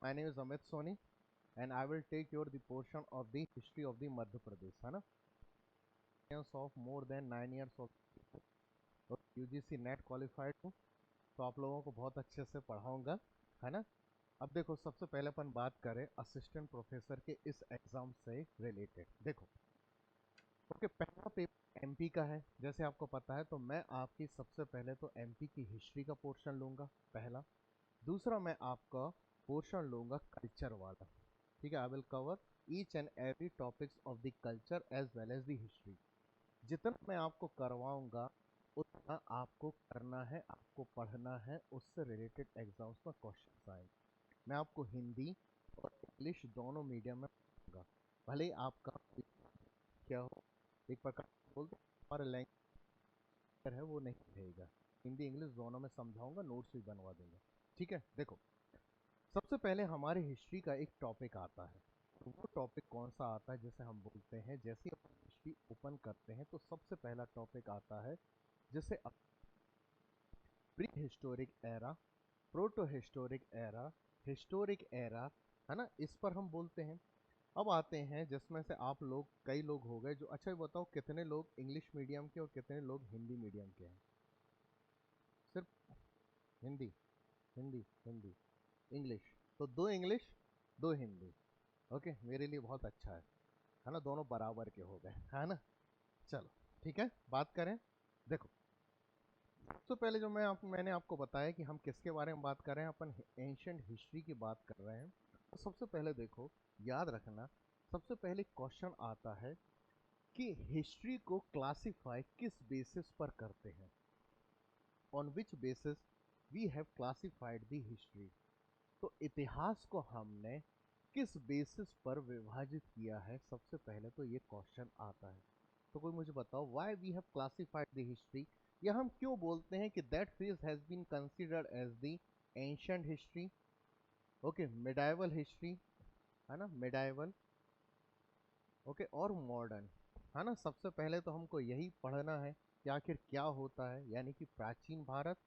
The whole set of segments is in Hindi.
My name is Amit Soni and I will take your the portion of the history of the Madhya Pradesh, है ना? Of more than 9 years of और UGC नेट क्वालिफाइड हूँ, तो आप लोगों को बहुत अच्छे से पढ़ाऊंगा, है ना? अब देखो, सबसे पहले अपन बात करें असिस्टेंट प्रोफेसर के इस एग्जाम से रिलेटेड। देखो, ओके, पहला पेपर एमपी का है, जैसे आपको पता है, तो मैं आपकी सबसे पहले तो एमपी की हिस्ट्री का पोर्शन लूंगा, पहला। दूसरा, मैं आपका पोर्शन लूंगा कल्चर वाला, ठीक है। I will cover each and every topics of the culture as well as the history. जितना मैं आपको करवाऊंगा उतना आपको करना है, आपको पढ़ना है, उससे रिलेटेड एग्जाम्स में क्वेश्चन आएंगे। मैं आपको हिंदी और इंग्लिश दोनों मीडियम में पढ़ाऊंगा, भले ही आपका क्या हो, एक प्रकार से बोलते हैं, हमारा लैंग्वेज है वो नहीं रहेगा, हिंदी इंग्लिश दोनों में समझाऊंगा, नोट्स भी बनवा दूंगा, ठीक है। देखो, सबसे पहले हमारे हिस्ट्री का एक टॉपिक आता है, तो वो टॉपिक कौन सा आता है, जैसे हम बोलते हैं, जैसे ही हम हिस्ट्री ओपन करते हैं तो सबसे पहला टॉपिक आता है, जैसे pre historic era, proto historic era, है ना, इस पर हम बोलते हैं। अब आते हैं जिसमें से आप लोग, कई लोग हो गए जो, अच्छा ये बताओ कितने लोग इंग्लिश मीडियम के और कितने लोग हिंदी मीडियम के हैं? सिर्फ हिंदी, हिंदी, हिंदी, इंग्लिश, तो दो इंग्लिश, दो हिंदी। ओके, मेरे लिए बहुत अच्छा है ना, दोनों बराबर के हो गए, है ना। चलो, ठीक है, बात करें। देखो, सबसे पहले जो मैंने आपको बताया कि हम किसके बारे में बात कर रहे हैं, अपन एंशंट हिस्ट्री की बात कर रहे हैं। तो सबसे पहले देखो, याद रखना, सबसे पहले क्वेश्चन आता है कि हिस्ट्री को क्लासिफाई किस बेसिस पर करते हैं, on which basis we have classified the history. तो इतिहास को हमने किस बेसिस पर विभाजित किया है, सबसे पहले तो ये क्वेश्चन आता है। तो कोई मुझे बताओ, why we have classified the history, या हम क्यों बोलते हैं कि that phase has been considered as the ancient history, okay, medieval history, है ना, मिडाइवल, ओके, और मॉडर्न, है ना। सबसे पहले तो हमको यही पढ़ना है कि आखिर क्या होता है, यानी कि प्राचीन भारत।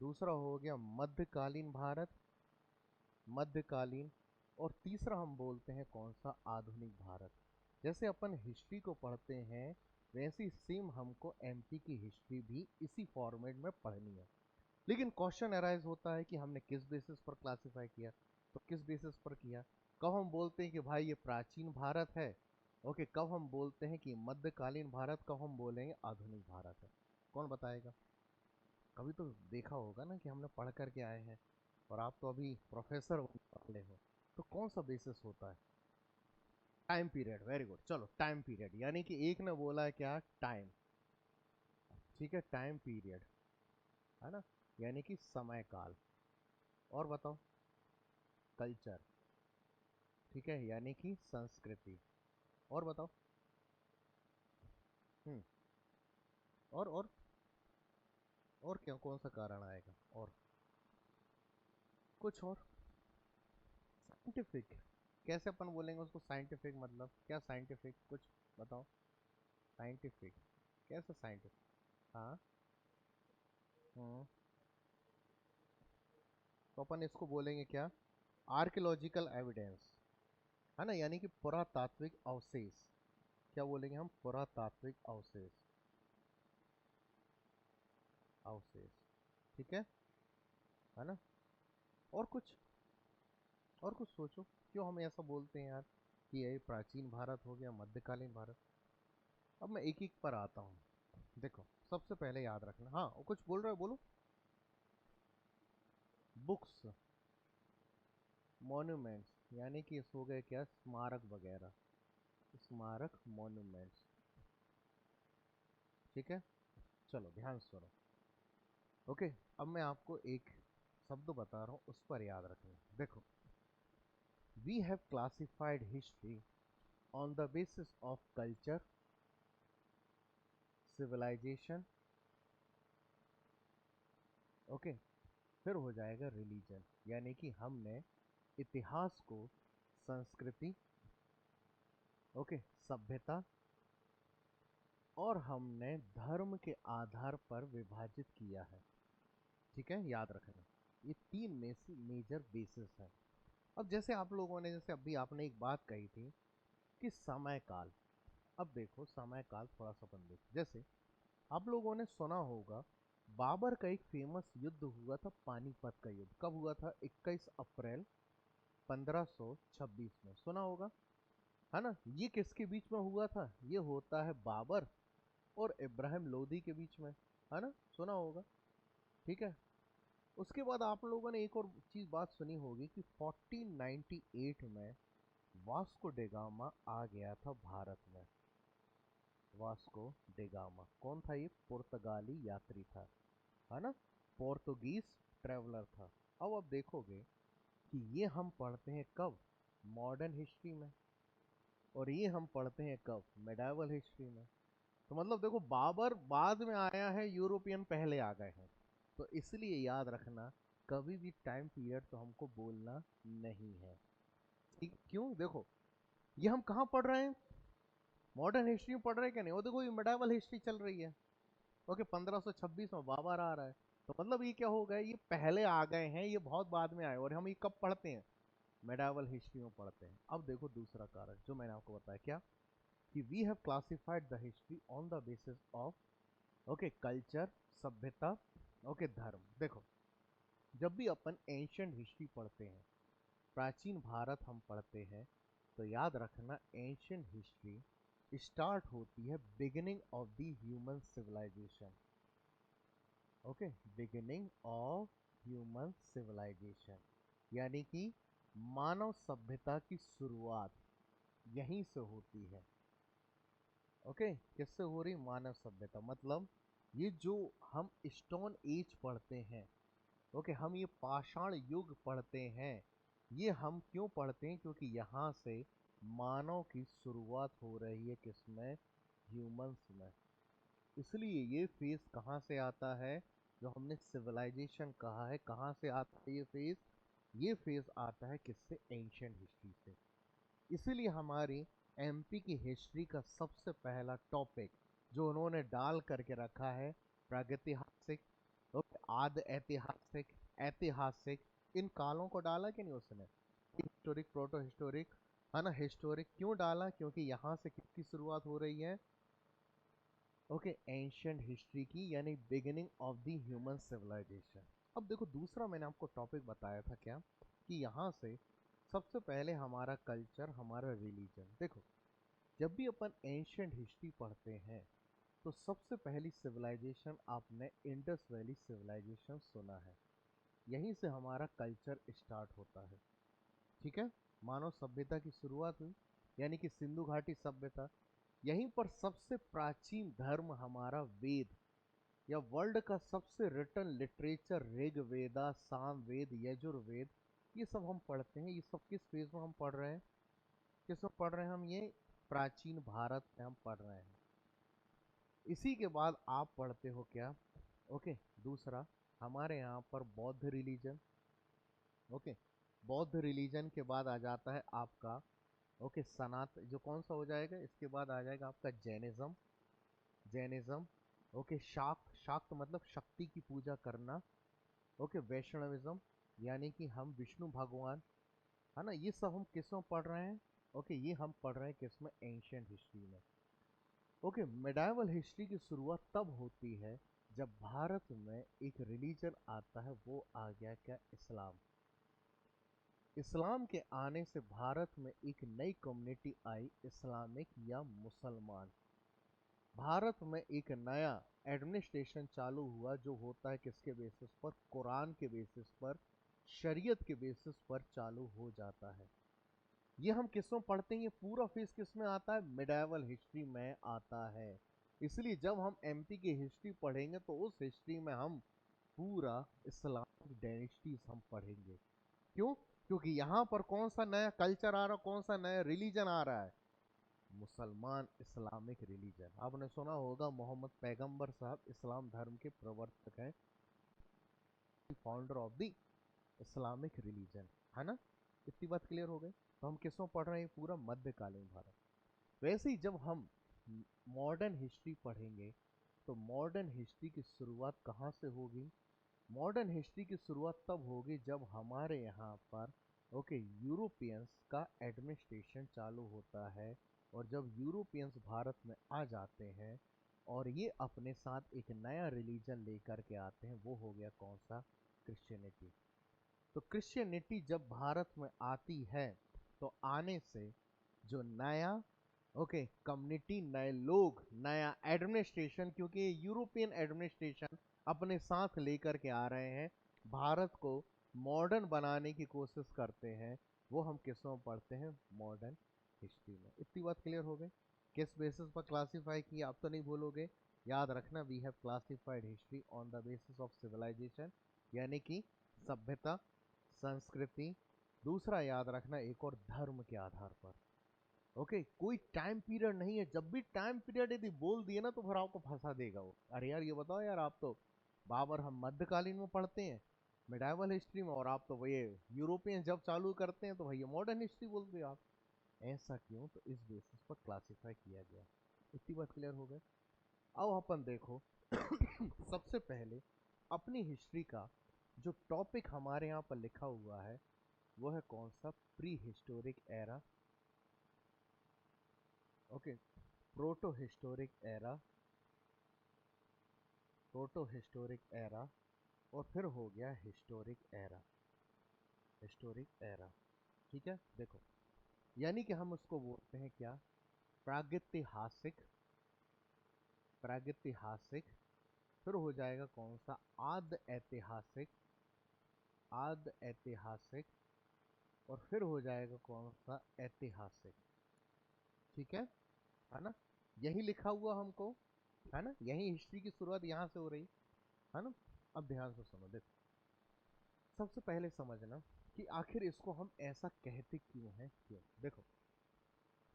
दूसरा हो गया मध्यकालीन भारत, मध्यकालीन। और तीसरा हम बोलते हैं कौन सा, आधुनिक भारत। जैसे अपन हिस्ट्री को पढ़ते हैं, वैसी सेम हमको एमपी की हिस्ट्री भी इसी फॉर्मेट में पढ़नी है। लेकिन क्वेश्चन अराइज होता है कि हमने किस बेसिस पर क्लासिफाई किया, तो किस बेसिस पर किया। कब हम बोलते हैं कि भाई ये प्राचीन भारत है, ओके, कब हम बोलते हैं कि मध्यकालीन भारत, कब हम बोलेंगे आधुनिक भारत है, कौन बताएगा? कभी तो देखा होगा ना कि हमने पढ़ करके आए हैं, और आप तो अभी प्रोफेसर वाले हो, तो कौन सा बेसिस होता है? Time period, very good. चलो, टाइम पीरियड, यानी कि एक ने बोला है क्या, टाइम, ठीक है, टाइम पीरियड, है ना, यानी कि समय काल। और बताओ, कल्चर, ठीक है, यानी कि संस्कृति। और बताओ, हम्म, और क्या, कौन सा कारण आएगा, और कुछ और? साइंटिफिक, कैसे अपन बोलेंगे उसको साइंटिफिक, मतलब क्या साइंटिफिक, कुछ बताओ। साइंटिफिक, कैसे साइंटिफिक? हाँ, हम्म, तो अपन इसको बोलेंगे क्या, आर्कियोलॉजिकल एविडेंस, है ना, यानी कि पुरातात्विक अवशेष। क्या बोलेंगे हम, पुरातात्विक अवशेष, अवशेष, ठीक है ना। और कुछ, और कुछ सोचो, क्यों हम ऐसा बोलते हैं यार कि ये प्राचीन भारत हो गया, मध्यकालीन भारत। अब मैं एक एक पर आता हूँ। देखो, सबसे पहले याद रखना, हाँ, वो कुछ बोल रहे हो, बोलो। बुक्स, मॉन्यूमेंट्स, यानी कि इस हो गए क्या, स्मारक वगैरह, स्मारक, मॉन्यूमेंट्स, ठीक है। चलो, ध्यान से सुनो, ओके। अब मैं आपको एक शब्द बता रहा हूँ, उस पर याद रखना। देखो, we have classified history on the basis of culture, civilisation, okay, फिर हो जाएगा रिलीजन, यानी कि हमने इतिहास को संस्कृति, ओके, सभ्यता, और हमने धर्म के आधार पर विभाजित किया है, ठीक है, याद रखना। ये तीन में से मेजर बेसिस है। अब जैसे आप लोगों ने, जैसे अभी आपने एक बात कही थी कि समय काल। अब देखो समय काल थोड़ा सा अपन देख, जैसे आप लोगों ने सुना होगा बाबर का एक फेमस युद्ध हुआ था, पानीपत का युद्ध। कब हुआ था? 21 अप्रैल 1526 में, सुना होगा, है ना? ये किसके बीच में हुआ था? ये होता है बाबर और इब्राहिम लोदी के बीच में, है ना? सुना होगा, ठीक है। उसके बाद आप लोगों ने एक और चीज बात सुनी होगी कि 1498 में वास्को डेगामा आ गया था भारत में। वास्को डेगामा कौन था? ये पुर्तगाली यात्री था, है ना? पोर्तुगीज ट्रेवलर था। अब आप देखोगे कि ये हम पढ़ते हैं कब? मॉडर्न हिस्ट्री में। और ये हम पढ़ते हैं कब? मेडाइवल हिस्ट्री में। तो मतलब देखो, बाबर बाद में आया है, यूरोपियन पहले आ गए हैं। तो इसलिए याद रखना, कभी भी टाइम पीरियड तो हमको बोलना नहीं है। ठीक? क्यों? देखो, ये हम कहाँ पढ़ रहे हैं? मॉडर्न हिस्ट्री में पढ़ रहे हैं क्या? नहीं, वो देखो ये मेडाइवल हिस्ट्री चल रही है। ओके, 1526 में बाबर आ रहा है। तो मतलब ये क्या हो गया? ये पहले आ गए हैं, ये बहुत बाद में आए, और हम ये कब पढ़ते हैं? मेडाइवल हिस्ट्री में पढ़ते हैं। अब देखो दूसरा कारण जो मैंने आपको बताया, क्या? कि we have classified the history on the basis of, okay, culture, सभ्यता, ओके, धर्म। देखो, जब भी अपन एंशंट हिस्ट्री पढ़ते हैं, प्राचीन भारत हम पढ़ते हैं, तो याद रखना एंशंट हिस्ट्री स्टार्ट होती है beginning of the human civilisation. Okay, beginning of human civilisation, यानी कि मानव सभ्यता की शुरुआत यहीं से होती है। ओके, किससे हो रही? मानव सभ्यता। मतलब ये जो हम स्टोन एज पढ़ते हैं, ओके, हम ये पाषाण युग पढ़ते हैं, ये हम क्यों पढ़ते हैं? क्योंकि यहाँ से मानव की शुरुआत हो रही है, किसमें? ह्यूमंस में। इसलिए ये फेज कहाँ से आता है? जो हमने सिविलाइजेशन कहा है, कहाँ से आता है ये फेज? ये फेज आता है किससे? एंशियंट हिस्ट्री से। इसीलिए हमारी एमपी की हिस्ट्री का सबसे पहला टॉपिक जो उन्होंने डाल करके रखा है, प्रागैतिहासिक, आद ऐतिहासिक, ऐतिहासिक, इन कालों को डाला कि नहीं उसने? हिस्टोरिक, प्रोटो हिस्टोरिक, है ना? हिस्टोरिक क्यों डाला? क्योंकि यहाँ से किसकी शुरुआत हो रही है? ओके, एंशियंट हिस्ट्री की, यानी beginning of the human civilisation. अब देखो, दूसरा मैंने आपको टॉपिक बताया था क्या? कि यहाँ से सबसे पहले हमारा कल्चर, हमारा रिलीजन। देखो, जब भी अपन एंशियंट हिस्ट्री पढ़ते हैं, तो सबसे पहली सिविलाइजेशन आपने इंडस वैली सिविलाइजेशन सुना है। यहीं से हमारा कल्चर स्टार्ट होता है, ठीक है? मानव सभ्यता की शुरुआत हुई, यानी कि सिंधु घाटी सभ्यता। यहीं पर सबसे प्राचीन धर्म हमारा वेद, या वर्ल्ड का सबसे रिटन लिटरेचर ऋग्वेदा, सामवेद, यजुर्वेद, ये सब हम पढ़ते हैं। ये सब किस फेज में हम पढ़ रहे हैं? किस में पढ़ रहे हैं हम? ये प्राचीन भारत में हम पढ़ रहे हैं। इसी के बाद आप पढ़ते हो क्या? ओके, दूसरा हमारे यहाँ पर बौद्ध रिलीजन। ओके, बौद्ध रिलीजन के बाद आ जाता है आपका, ओके, सनात, जो कौन सा हो जाएगा? इसके बाद आ जाएगा आपका जैनिज्म। जैनिज्म, ओके, शाक्त, शाक्त मतलब शक्ति की पूजा करना। ओके, वैष्णविज्म, यानी कि हम विष्णु भगवान, है ना? ये सब हम किस में पढ़ रहे हैं? ओके, ये हम पढ़ रहे हैं किस में? एंशियंट हिस्ट्री में। ओके, मेडाइवल हिस्ट्री की शुरुआत तब होती है जब भारत में एक रिलीजन आता है, वो आ गया क्या? इस्लाम। इस्लाम के आने से भारत में एक नई कम्युनिटी आई, इस्लामिक या मुसलमान। भारत में एक नया एडमिनिस्ट्रेशन चालू हुआ, जो होता है किसके बेसिस पर? कुरान के बेसिस पर, शरीयत के बेसिस पर चालू हो जाता है। ये हम किसमें पढ़ते हैं? ये पूरा फेज किस में आता है? मिडाइवल हिस्ट्री में आता है। इसलिए जब हम एमपी की हिस्ट्री पढ़ेंगे, तो उस हिस्ट्री में हम पूरा इस्लामिक डायनेस्टीज हम पढ़ेंगे। क्यों? क्योंकि यहाँ पर कौन सा नया कल्चर आ रहा, कौन सा नया रिलीजन आ रहा है? मुसलमान इस्लामिक रिलीजन। आपने सुना होगा मोहम्मद पैगंबर साहब इस्लाम धर्म के प्रवर्तक हैं, founder of the Islamic religion, है ना? इतनी बात क्लियर हो गई। तो हम किसमें पढ़ रहे हैं? पूरा मध्यकालीन भारत। वैसे ही जब हम मॉडर्न हिस्ट्री पढ़ेंगे, तो मॉडर्न हिस्ट्री की शुरुआत कहाँ से होगी? मॉडर्न हिस्ट्री की शुरुआत तब होगी जब हमारे यहाँ पर ओके, यूरोपियंस का एडमिनिस्ट्रेशन चालू होता है, और जब यूरोपियंस भारत में आ जाते हैं और ये अपने साथ एक नया रिलीजन लेकर के आते हैं, वो हो गया कौन सा? क्रिश्चियनिटी। तो क्रिश्चियनिटी जब भारत में आती है, तो आने से जो नया, ओके, कम्युनिटी, नए लोग, नया एडमिनिस्ट्रेशन, क्योंकि यूरोपियन एडमिनिस्ट्रेशन अपने साथ लेकर के आ रहे हैं, भारत को मॉडर्न बनाने की कोशिश करते हैं, वो हम किसमें पढ़ते हैं? मॉडर्न हिस्ट्री में। इतनी बात क्लियर हो गई? किस बेसिस पर क्लासिफाई किया आप तो नहीं भूलोगे? याद रखना, we have classified history on the basis of civilisation, यानी कि सभ्यता, संस्कृति। दूसरा याद रखना, एक और धर्म के आधार पर। ओके, कोई टाइम पीरियड नहीं है, जब भी टाइम पीरियड यदि बोल दिए ना तो फिर आपको फंसा देगा वो। अरे यार ये बताओ यार, आप तो बाबर हम मध्यकालीन में पढ़ते हैं, मिडाइवल हिस्ट्री में, और आप तो ये यूरोपियन जब चालू करते हैं तो भैया मॉडर्न हिस्ट्री बोलते हो आप। ऐसा क्यों? तो इस बेसिस पर क्लासिफाई किया गया। इतनी बात क्लियर हो गई? अब अपन देखो सबसे पहले अपनी हिस्ट्री का जो टॉपिक हमारे यहाँ पर लिखा हुआ है, वो है कौन सा? Pre historic era, okay, proto historic era, proto historic era, और फिर हो गया हिस्टोरिक एरा, हिस्टोरिक एरा। ठीक है, देखो, यानी कि हम उसको बोलते हैं क्या? प्रागैतिहासिक, प्रागैतिहासिक। फिर हो जाएगा कौन सा? आद ऐतिहासिक, आद ऐतिहासिक, और फिर हो जाएगा कौन सा? ऐतिहासिक। ठीक है ना? यही लिखा हुआ हमको, है ना? यही हिस्ट्री की शुरुआत यहां से हो रही है ना? अब ध्यान से सुनो, देखो, सबसे पहले समझना कि आखिर इसको हम ऐसा कहते क्यों हैं, क्यों? देखो,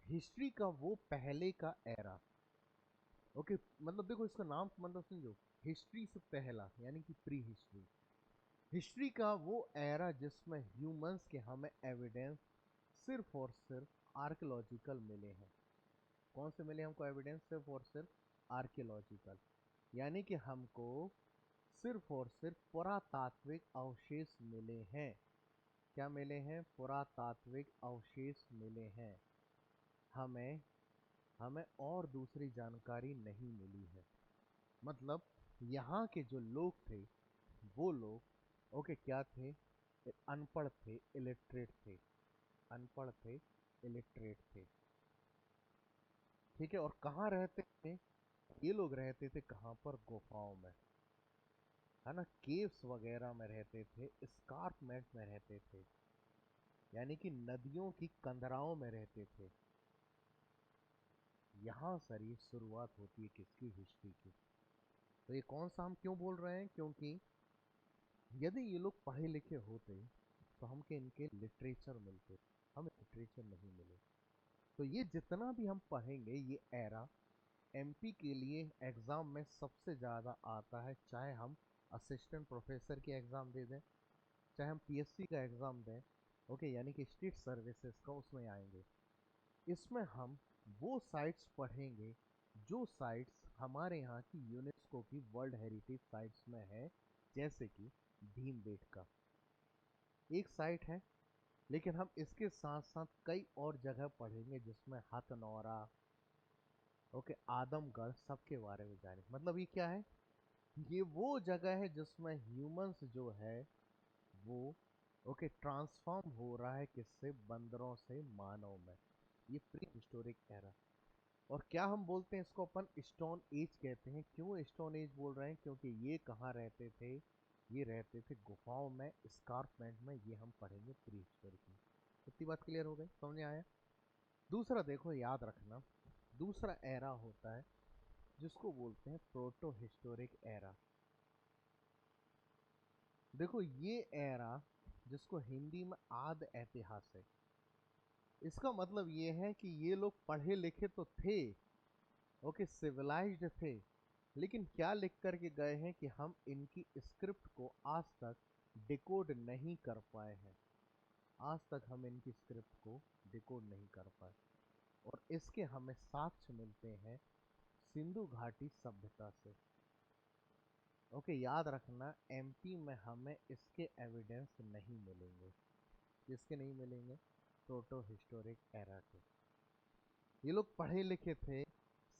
हिस्ट्री का वो पहले का एरा, ओके, मतलब देखो इसका नाम मतलब समझो, हिस्ट्री से पहला यानी कि प्री हिस्ट्री। हिस्ट्री का वो एरा जिसमें ह्यूमंस के हमें एविडेंस सिर्फ और सिर्फ आर्कियोलॉजिकल मिले हैं। कौन से मिले हमको एविडेंस? सिर्फ और सिर्फ आर्कियोलॉजिकल, यानी कि हमको सिर्फ और सिर्फ पुरातात्विक अवशेष मिले हैं। क्या मिले हैं? पुरातात्विक अवशेष मिले हैं। हमें हमें और दूसरी जानकारी नहीं मिली है। मतलब यहाँ के जो लोग थे, वो लोग, ओके, क्या थे? अनपढ़ थे, इलिटरेट थे, अनपढ़ थे, इलिटरेट थे। ठीक है, और कहाँ रहते थे ये लोग? रहते थे कहाँ पर? गुफाओं में, है ना? केव्स वगैरह में रहते थे, स्कार्पमेंट में रहते थे, यानी कि नदियों की कंदराओं में रहते थे। यहाँ सर ये शुरुआत होती है किसकी? हिस्ट्री की। तो ये कौन सा हम क्यों बोल रहे हैं? क्योंकि यदि ये लोग पढ़े लिखे होते तो हमके इनके लिटरेचर मिलते, हमें लिटरेचर नहीं मिले। तो ये जितना भी हम पढ़ेंगे, ये एरा एमपी के लिए एग्जाम में सबसे ज़्यादा आता है, चाहे हम असिस्टेंट प्रोफेसर की एग्ज़ाम दे दें, चाहे हम पीएससी का एग्ज़ाम दें, ओके, यानी कि स्टेट सर्विसेज का, उसमें आएंगे। इसमें हम वो साइट्स पढ़ेंगे जो साइट्स हमारे यहाँ की यूनेस्को की वर्ल्ड हेरिटेज साइट्स में है, जैसे कि भीमबेटका एक साइट है। लेकिन हम इसके साथ साथ कई और जगह पढ़ेंगे जिसमें हथनौरा, ओके, आदमगढ़, सबके बारे में जानेंगे। मतलब ये क्या है? ये वो जगह है जिसमें ह्यूमंस जो है वो, ओके, ट्रांसफॉर्म हो रहा है, किससे? बंदरों से मानव में। ये प्री हिस्टोरिक एरा। और क्या हम बोलते हैं इसको? अपन स्टोन एज कहते हैं। क्यों स्टोन एज बोल रहे हैं? क्योंकि ये कहाँ रहते थे? ये रहते थे गुफाओं में, स्कार्पमेंट में। ये हम पढ़ेंगे प्री हिस्टोरिक में। इतनी बात क्लियर हो गई? समझ में आया? दूसरा देखो, याद रखना, दूसरा एरा होता है जिसको बोलते हैं प्रोटो हिस्टोरिक एरा। देखो ये एरा, जिसको हिंदी में आद ऐतिहासिक, इसका मतलब ये है कि ये लोग पढ़े लिखे तो थे, ओके, सिविलाइज्ड थे, लेकिन क्या लिख करके गए हैं कि हम इनकी स्क्रिप्ट को आज तक डिकोड नहीं कर पाए हैं। आज तक हम इनकी स्क्रिप्ट को डिकोड नहीं कर पाए, और इसके हमें साक्ष्य मिलते हैं सिंधु घाटी सभ्यता से। ओके, याद रखना, एमपी में हमें इसके एविडेंस नहीं मिलेंगे। किसके नहीं मिलेंगे? प्रोटो हिस्टोरिक एरा के। ये लोग पढ़े लिखे थे,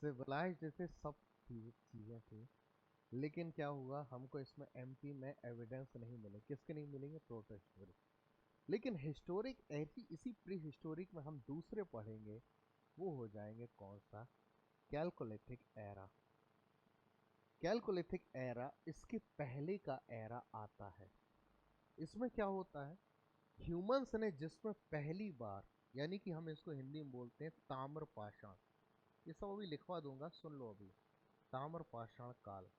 सिविलाइज्ड थे, सब चीजें थी, लेकिन क्या हुआ, हमको इसमें एमपी में एविडेंस नहीं मिले। किसके नहीं मिलेंगे? Proto historic. लेकिन हिस्टोरिक ऐसी, इसी प्री हिस्टोरिक में हम दूसरे पढ़ेंगे, वो हो जाएंगे कौन सा? Chalcolithic era. कैलकोलिथिक एरा इसके पहले का एरा आता है। इसमें क्या होता है, ह्यूमंस ने जिसमें पहली बार, यानी कि हम इसको हिंदी में बोलते हैं ताम्र पाषाण, ये सब अभी लिखवा दूंगा, सुन लो अभी। ताम्र पाषाण काल,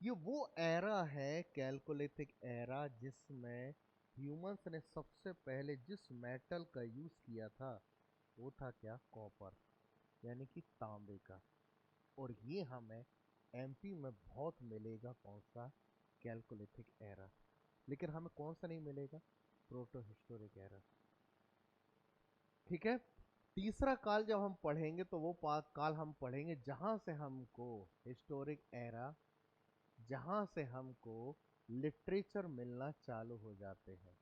ये वो एरा है, कैलकोलिथिक एरा, जिसमें ह्यूमंस ने सबसे पहले जिस मेटल का यूज किया था वो था क्या? कॉपर, यानी कि तांबे का। और ये हमें एमपी में बहुत मिलेगा, कौन सा? Chalcolithic era. लेकिन हमें कौन सा नहीं मिलेगा? Proto historic era. ठीक है। तीसरा काल जब हम पढ़ेंगे तो वो काल हम पढ़ेंगे जहां से हमको हिस्टोरिक एरा, जहां से हमको लिटरेचर मिलना चालू हो जाते हैं।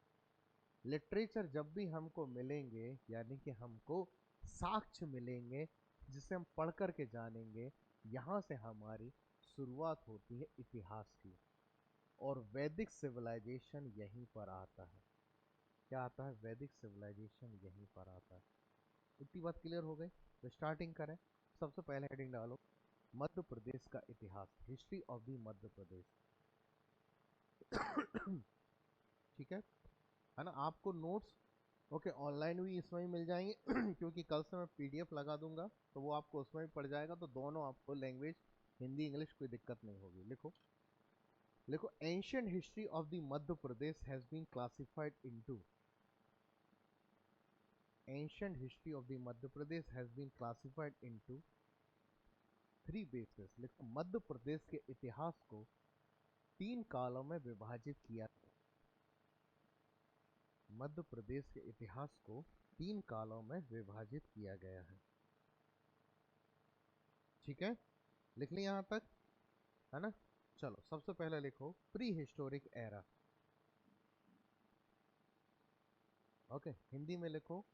लिटरेचर जब भी हमको मिलेंगे, यानी कि हमको साक्ष्य मिलेंगे जिसे हम पढ़ करके जानेंगे, यहाँ से हमारी शुरुआत होती है इतिहास की। और वैदिक सिविलाइजेशन यहीं पर आता है। क्या आता है? वैदिक सिविलाइजेशन यहीं पर आता है। इतनी बात क्लियर हो गई? तो स्टार्टिंग करें। सबसे पहले हेडिंग डालो, मध्य प्रदेश का इतिहास, हिस्ट्री ऑफ द मध्य प्रदेश। ठीक है ना? आपको नोट्स ओके ऑनलाइन भी इसमें ही मिल जाएंगे क्योंकि कल से मैं पीडीएफ लगा दूंगा, तो वो आपको उसमें भी पड़ जाएगा, तो दोनों आपको लैंग्वेज हिंदी इंग्लिश कोई दिक्कत नहीं होगी। लिखो, लिखो, ancient history of the Madhya Pradesh has been classified into, ancient history of the Madhya Pradesh has been classified into three basis. लिखो, मध्य प्रदेश के इतिहास को तीन कालों में विभाजित किया। मध्य प्रदेश के इतिहास को तीन कालों में विभाजित किया गया है। ठीक है, लिख लिया यहां तक, है ना? चलो, सबसे पहले लिखो pre historic era. Okay, Hindi में लिखो।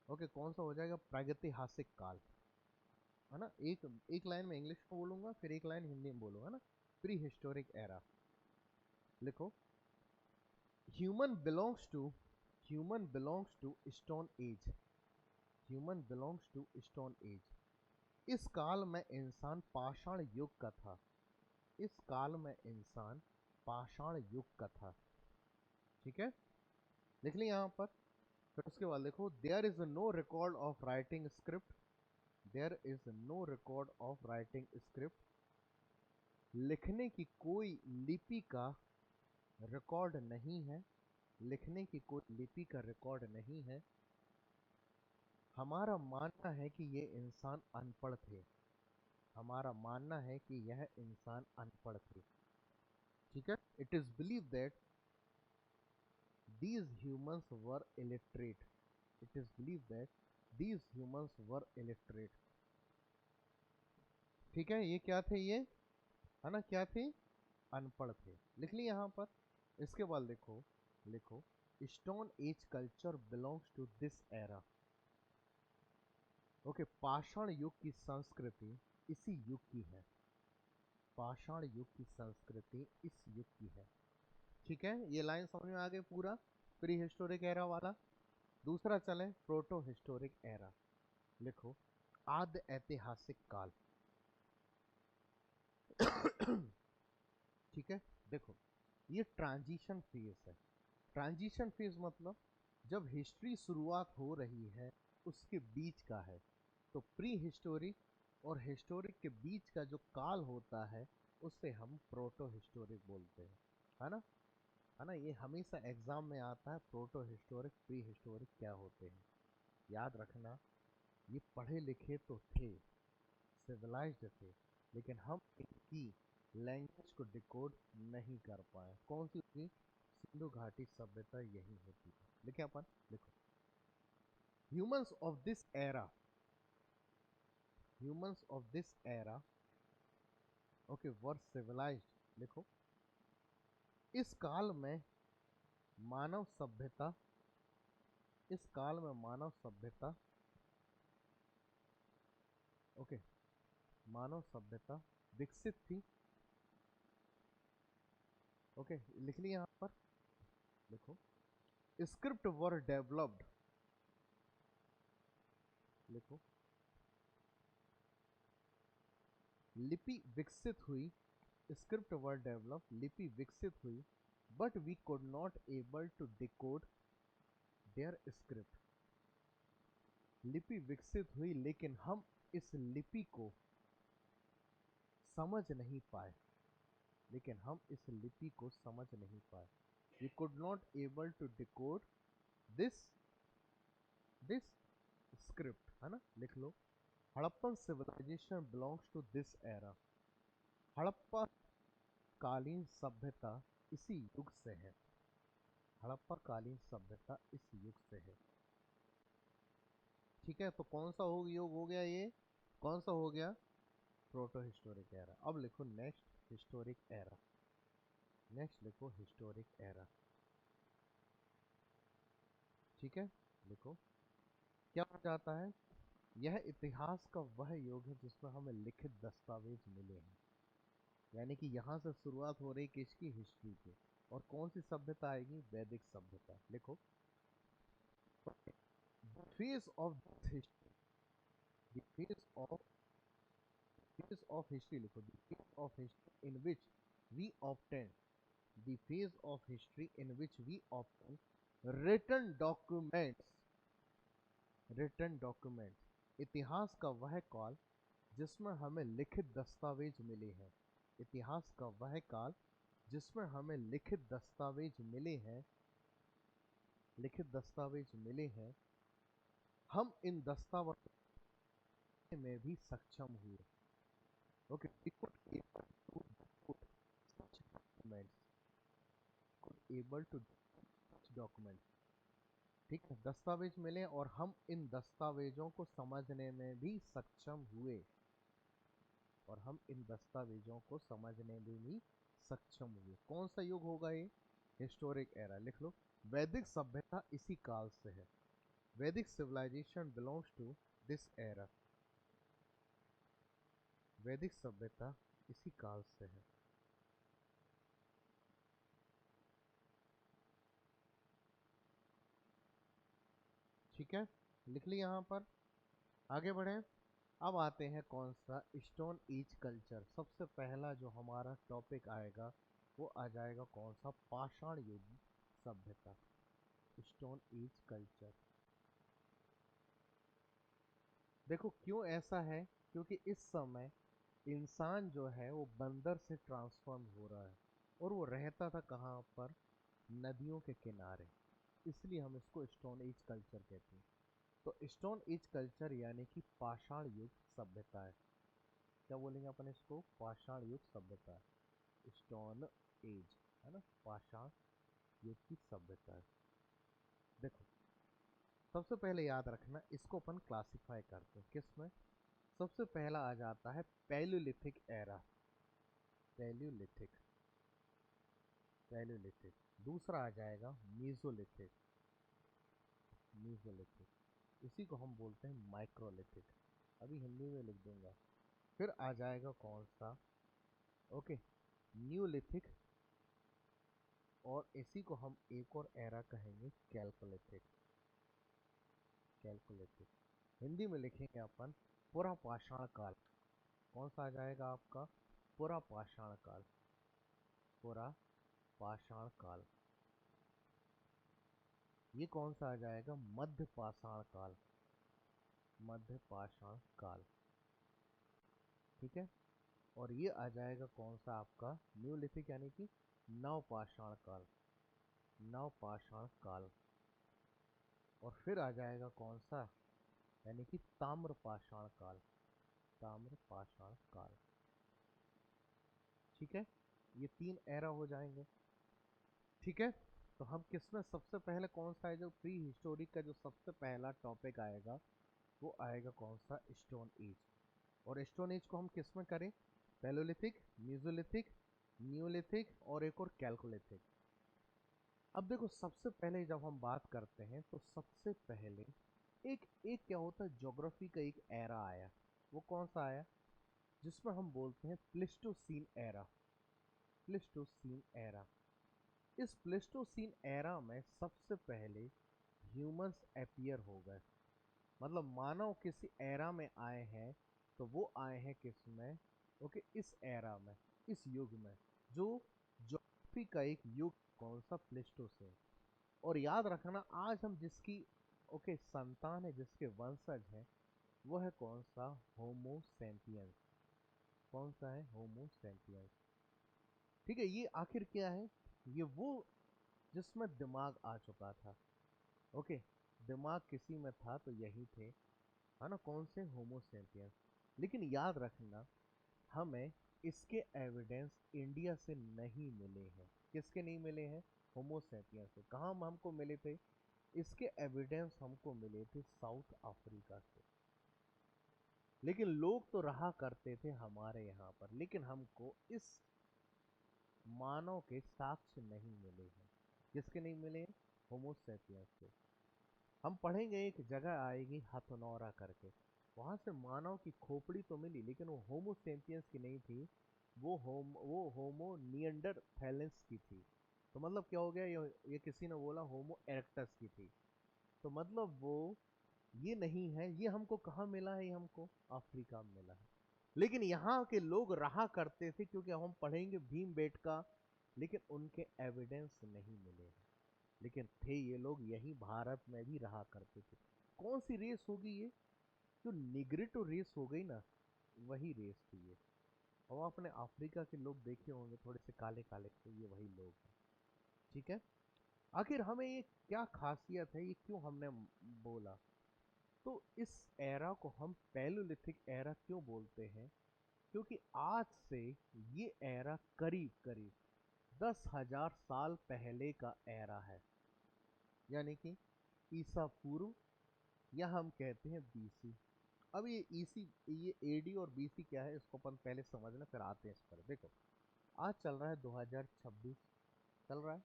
ओके, कौन सा हो जाएगा? प्रागैतिहासिक काल, है ना? एक एक लाइन में इंग्लिश में बोलूंगा, फिर एक लाइन हिंदी में बोलूंगा ना। Prehistoric era. लिखो, human belongs to, human belongs to stone age, human belongs to stone age. इस काल में इंसान पाषाण युग का था, इस काल में इंसान पाषाण युग का था। ठीक है, लिख लिया यहां पर। फिर उसके बाद लिखो, there is no record of writing script, there is no record of writing script. लिखने की कोई लिपि का रिकॉर्ड नहीं है, लिखने की कोई लिपि का रिकॉर्ड नहीं है। हमारा मानना है कि ये इंसान अनपढ़ थे, हमारा मानना है कि यह इंसान अनपढ़ थे। ठीक है, it is believe that these humans were illiterate, it is believed that these humans were illiterate। ठीक है, ये क्या थे? ये, है ना, क्या थे? अनपढ़ थे। लिख ली यहां पर। इसके बाद लिखो, लिखो, stone age culture belongs to this era. Okay, पाषाण युग की संस्कृति इसी युग की है, पाषाण युग की संस्कृति इस युग की है। ठीक है, ये लाइन समझ में आ गई पूरा प्री हिस्टोरिक एरा वाला। दूसरा चले, प्रोटो हिस्टोरिक एरा। लिखो, आद्य ऐतिहासिक काल। ठीक है, देखो, ये ट्रांजिशन फेज है। ट्रांजिशन फेज मतलब जब हिस्ट्री शुरुआत हो रही है उसके बीच का है। तो प्री हिस्टोरिक और हिस्टोरिक के बीच का जो काल होता है उससे हम प्रोटो हिस्टोरिक बोलते हैं, है ना? है ना? ये हमेशा एग्जाम में आता है, प्रोटो हिस्टोरिक प्री हिस्टोरिक क्या होते हैं। याद रखना, ये पढ़े लिखे तो थे, सिविलाइज्ड थे, लेकिन हम इनकी लैंग्वेज को डिकोड नहीं कर पाए। कौन सी होती? सिंधु घाटी सभ्यता यही होती है। लिखे अपन, लिखो, humans of this era, humans of this era, okay, were civilised. लिखो, इस काल में मानव सभ्यता इस काल में मानव सभ्यता, ओके, मानव सभ्यता विकसित थी। ओके, लिख लिया यहां पर, देखो, स्क्रिप्ट वर डेवलप्ड, लिखो, लिपि विकसित हुई, स्क्रिप्ट वर डेवलप, लिपि विकसित हुई, but we could not able to decode their script. लिपि विकसित हुई लेकिन हम इस लिपि को समझ नहीं पाए, लेकिन हम इस लिपि को समझ नहीं पाए। We could not able to decode this this script, है ना, लिख लो। Harappan civilisation belongs to this era. Harappa कालीन सभ्यता इसी युग से है। हड़प्पा कालीन सभ्यता इस युग से है। ठीक है, तो कौन सा युग हो गया ये, कौन सा हो गया, प्रोटो हिस्टोरिक एरा। अब लिखो नेक्स्ट हिस्टोरिक एरा, नेक्स्ट लिखो हिस्टोरिक एरा। ठीक है, लिखो, क्या हो जाता है, यह इतिहास का वह युग है जिसमें हमें लिखित दस्तावेज मिले हैं। यानी कि यहां से शुरुआत हो रही किसकी, हिस्ट्री की। और कौन सी सभ्यता आएगी, वैदिक सभ्यता। लिखो, phase of history, the phase of history, लिखो, the phase of history in which we obtain, the phase of history in which we obtain written documents, written documents, इतिहास का वह काल जिसमें हमें लिखित दस्तावेज मिले हैं। इतिहास का वह काल जिसमें हमें लिखित दस्तावेज मिले हैं, लिखित दस्तावेज मिले हैं। हम इन दस्तावेज में भी सक्षम हुए। Okay, we could able to decode such documents, could able to decode such documents। ठीक है, दस्तावेज मिले और हम इन दस्तावेजों को समझने में भी सक्षम हुए, और हम इन दस्तावेजों को समझने में भी सक्षम हुए। कौन सा युग होगा ये, हिस्टोरिक एरा। लिख लो, वैदिक सभ्यता इसी काल से है। Vedic civilisation belongs to this era. वैदिक सभ्यता इसी काल से है। ठीक है, लिख ली यहां पर, आगे बढ़े। अब आते हैं कौन सा, स्टोन एज कल्चर। सबसे पहला जो हमारा टॉपिक आएगा वो आ जाएगा कौन सा, पाषाण युग सभ्यता, स्टोन एज कल्चर। देखो क्यों ऐसा है, क्योंकि इस समय इंसान जो है वो बंदर से ट्रांसफॉर्म हो रहा है, और वो रहता था कहाँ पर, नदियों के किनारे, इसलिए हम इसको स्टोन एज कल्चर कहते हैं। तो स्टोन एज कल्चर यानी कि पाषाण युग सभ्यता है। क्या बोलेंगे अपन इसको, पाषाण युग सभ्यता, स्टोन एज, है ना, पाषाण युग की सभ्यता है। देखो, सबसे पहले याद रखना, इसको अपन क्लासिफाई करते हैं किसमें। सबसे पहला आ जाता है पैलियोलिथिक एरा, पैलियोलिथिक, पैलियोलिथिक। दूसरा आ जाएगा मीजोलिथिक, मीजोलिथिक। इसी को हम बोलते हैं माइक्रोलिथिक, अभी हिंदी में लिख दूंगा। फिर आ जाएगा कौन सा, ओके, न्यूलिथिक। और इसी को हम एक और एरा कहेंगे कैलकोलिथिक, कैलकुलेटिव। हिंदी में लिखेंगे अपन पुरा पाषाण काल। कौन सा आ जाएगा आपका, पुरा पाषाण काल, पुरा पाषाण काल। ये कौन सा आ जाएगा, मध्य पाषाण काल, मध्य पाषाण काल। ठीक है, और ये आ जाएगा कौन सा आपका, न्यूलिथिक, यानी कि नव पाषाण काल, नव पाषाण काल। और फिर आ जाएगा कौन सा, यानी कि ताम्र पाषाण काल, ताम्र पाषाण काल। ठीक है, ये तीन एरा हो जाएंगे। ठीक है, तो हम किसमें सबसे पहले कौन सा है, जो प्री हिस्टोरिक का जो सबसे पहला टॉपिक आएगा वो आएगा कौन सा, स्टोन एज। और स्टोन एज को हम किसमें करें, पैलोलिथिक, मीजोलिथिक, न्यूलिथिक और एक और कैलकोलिथिक। अब देखो, सबसे पहले जब हम बात करते हैं तो सबसे पहले एक एक क्या होता है, ज्योग्राफी का एक एरा आया। वो कौन सा आया? जिसमें हम बोलते हैं प्लिस्टोसीन एरा। Pleistocene era. इस प्लिस्टोसीन एरा में सबसे पहले ह्यूमंस अपीयर हो गए। मतलब मानव किसी एरा में आए हैं, तो वो आए हैं किस में? ओके, इस एरा में, इस युग में, जो ज्योग्राफी का एक युग, कौन सा? प्लिस्टोसीन। और याद रखना, आज हम जिसकी ओके संतान है, जिसके वंशज हैं, वो है कौन सा? होमो सेपियंस। कौन सा है? होमो सेपियंस। ठीक है, ये आखिर क्या है? ये वो जिसमें दिमाग आ चुका था। ओके, दिमाग किसी में था तो यही थे, है ना? कौन से? होमो सेपियंस। लेकिन याद रखना, हमें इसके एविडेंस इंडिया से नहीं मिले हैं। किसके नहीं मिले हैं? होमो सेपियंस से। कहाँ हमको मिले थे? इसके एविडेंस हमको मिले थे साउथ अफ्रीका से। लेकिन लोग तो रहा करते थे हमारे यहाँ पर, लेकिन हमको इस मानव के साक्ष्य नहीं मिले हैं। किसके नहीं मिले हैं? होमो सेपियंस के। हम पढ़ेंगे, एक जगह आएगी हथनौरा करके, वहां से मानव की खोपड़ी तो मिली, लेकिन वो होमो सेपियंस की नहीं थी। वो होमो निएंडरथैलेंस की थी। तो मतलब क्या हो गया? ये किसी ने बोला होमो इरेक्टस की थी। तो मतलब वो ये नहीं है। ये हमको कहाँ मिला है? ये हमको अफ्रीका में मिला है। लेकिन यहाँ के लोग रहा करते थे, क्योंकि हम पढ़ेंगे भीम बेटका, लेकिन उनके एविडेंस नहीं मिले हैं। लेकिन थे ये लोग, यही भारत में भी रहा करते थे। कौन सी रेस होगी ये? जो निग्रिटो रेस हो गई ना, वही रेस थी ये। और आपने अफ्रीका के लोग देखे होंगे, थोड़े से काले काले, तो ये वही लोग हैं। ठीक है। आखिर हमें ये क्या खासियत है, ये क्यों हमने बोला? तो इस एरा को हम पैलोलिथिक एरा क्यों बोलते हैं? क्योंकि आज से ये एरा करीब करीब 10,000 साल पहले का एरा है। यानी कि ईसा पूर्व, या हम कहते हैं बीसी। अब ये ईसी, ये एडी और बीसी क्या है, इसको अपन पहले समझना, फिर आते हैं इस पर। देखो, आज चल रहा है 2026, चल रहा है।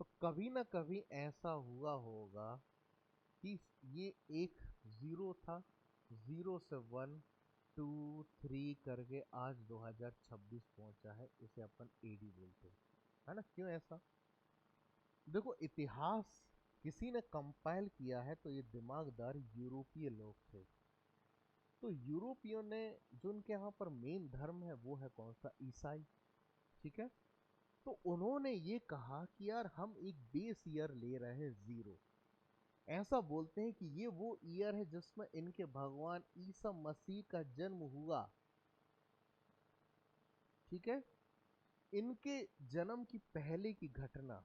तो कभी ना कभी ऐसा हुआ होगा कि ये एक जीरो था, जीरो से वन, टू, थ्री करके आज 2026 पहुंचा है। इसे अपन एडी बोलते हैं, है ना? क्यों ऐसा? देखो, इतिहास किसी ने कंपाइल किया है, तो ये दिमागदार यूरोपीय लोग थे। तो यूरोपियों ने, जो उनके यहाँ पर मेन धर्म है, वो है कौन सा? ईसाई। ठीक है। तो उन्होंने ये कहा कि यार, हम एक बेस ईयर ले रहे हैं, जीरो। ऐसा बोलते हैं कि ये वो ईयर है जिसमें इनके भगवान ईसा मसीह का जन्म हुआ। ठीक है। इनके जन्म की पहले की घटना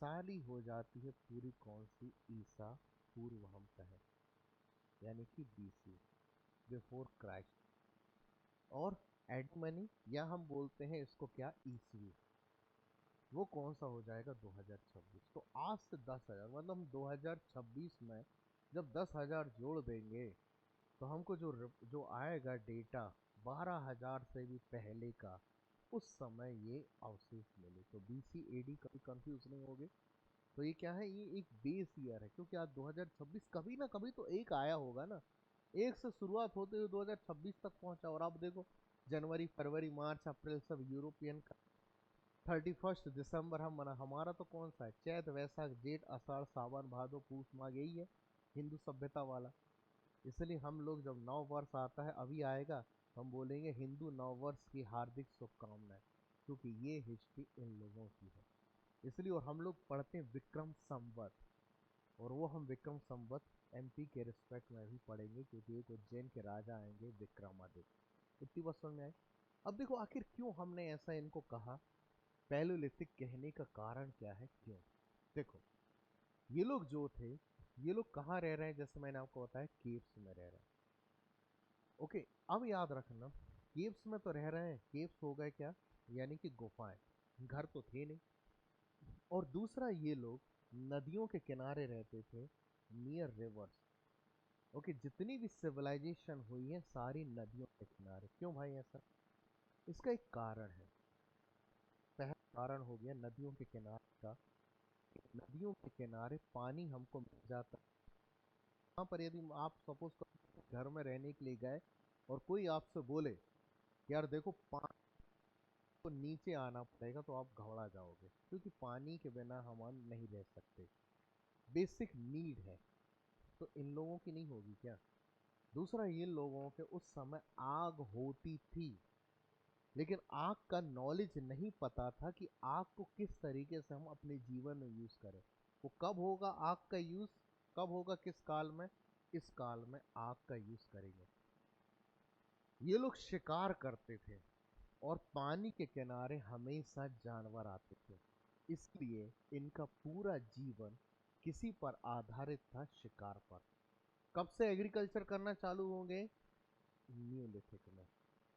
सारी हो जाती है पूरी, कौन सी? ईसा पूर्व हम कहें, यानी कि बीसी, बिफोर क्राइस्ट। और एडमनी, या हम बोलते हैं इसको क्या? ईसवी। वो कौन सा हो जाएगा? 2026। तो आज से 10,000, मतलब हम 2026 में जब 10,000 जोड़ देंगे, तो हमको जो आएगा डेटा 12,000 से भी पहले का, उस समय ये अवशेष मिले। तो बीसी एडी कभी कंफ्यूज नहीं होगे। तो ये क्या है? ये एक बेस ईयर है, क्योंकि आज 2026 कभी ना कभी तो एक आया होगा ना। एक से शुरुआत होते हुए 2026 तक पहुंचा। और अब देखो, जनवरी, फरवरी, मार्च, अप्रैल सब यूरोपियन का। 31 दिसंबर हम मना, हमारा तो कौन सा है? चैत, वैशाख, जेठ, आषाढ़, सावन, भादो, पूस, माघ, यही है हिंदू सभ्यता वाला। इसलिए हम लोग जब नव वर्ष आता है, अभी आएगा, तो हम बोलेंगे हिंदू नव वर्ष की हार्दिक शुभकामनाएं, क्योंकि ये हिस्ट्री इन लोगों की है। इसलिए, और हम लोग पढ़ते हैं विक्रम संवत, और वो हम विक्रम संवत एमपी के रिस्पेक्ट में भी पढ़ेंगे, क्योंकि एक उज्जैन के राजा आएंगे, विक्रमादित्य। इतनी बात समझ में आई? अब देखो, आखिर क्यों हमने ऐसा इनको कहा, पैलोलिथिक कहने का कारण क्या है, क्यों? देखो, ये लोग जो थे, ये लोग कहाँ रह रहे हैं? जैसे मैंने आपको बताया, केव्स में रह रहे हैं। ओके। अब याद रखना, केव्स में तो रह रहे हैं, केव्स हो गए क्या? यानी कि गुफाएं। घर तो थे नहीं। और दूसरा, ये लोग नदियों के किनारे रहते थे, नियर रिवर्स। ओके, जितनी भी सिविलाइजेशन हुई है, सारी नदियों के किनारे। क्यों भाई ऐसा? इसका एक कारण है। पहला कारण हो गया नदियों के किनारे का, नदियों के किनारे पानी हमको मिल जाता है। वहाँ पर यदि आप सपोज करो घर में रहने के लिए गए और कोई आपसे बोले कि यार देखो पानी को नीचे आना पड़ेगा, तो आप घबरा जाओगे, क्योंकि पानी के बिना हम नहीं रह सकते। बेसिक नीड है। तो इन लोगों की नहीं होगी क्या? दूसरा, ये लोगों के उस समय आग होती थी, लेकिन आग का नॉलेज नहीं पता था कि आग को किस तरीके से हम अपने जीवन में यूज करें। वो कब होगा आग का यूज, कब होगा, किस काल में? इस काल में आग का यूज करेंगे। ये लोग शिकार करते थे और पानी के किनारे हमेशा जानवर आते थे, इसलिए इनका पूरा जीवन किसी पर आधारित था, शिकार पर। कब से एग्रीकल्चर करना चालू होंगे? न्यूलिथिक में।